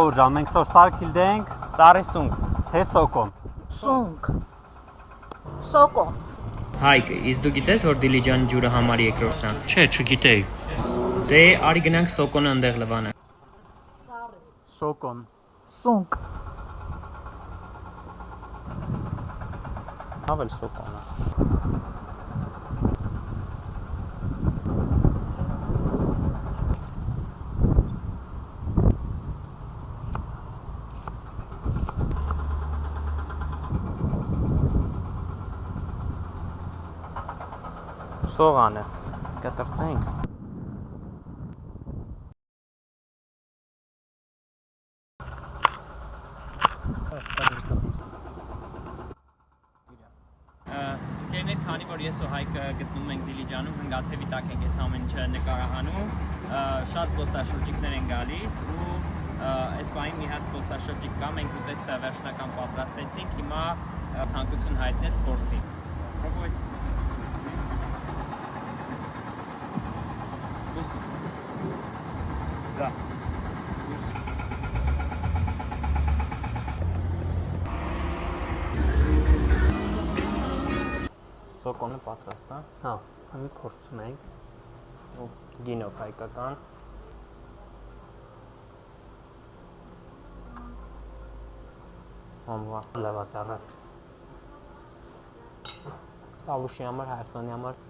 Ջան, մենք սոր սարքիլդ ենք, Ծառի սունկ։ թե սոկոն։ Սունկ։ Սոկո։ Հայկ, իսկ դու գիտես, որ Դիլիջանի ջուրը համար երկրորդն է։ Չէ, չգիտեի։ Դե արի գնանք սոկոնը ընդեղ լվանը։ Սոկոն։ Սունկ։ Ավել սոկոնը։ Սողանը, կտրտենք։ Ընկերներ, քանի որ ես ու Հայկը գտնվում ենք Դիլիջանում, հնգաթևի տակ ենք այս ամեն ինչը նկարահանում, շատ զբոսաշրջիկներ են գալիս ու այս պահին մի հատ զբոսաշրջիկ կա, մենք ուտեստը վերջնական պատրաստեցինք, հիմա ցանկություն հայտնեց փորձի։ Պրոբոյց։ Да. Սոկոնը պատրաստ է։ Հա, հիմա փորձում ենք։ Գինով հայկական։ Համվա լավատառը։ Տավուշի համար, Հայաստանի համար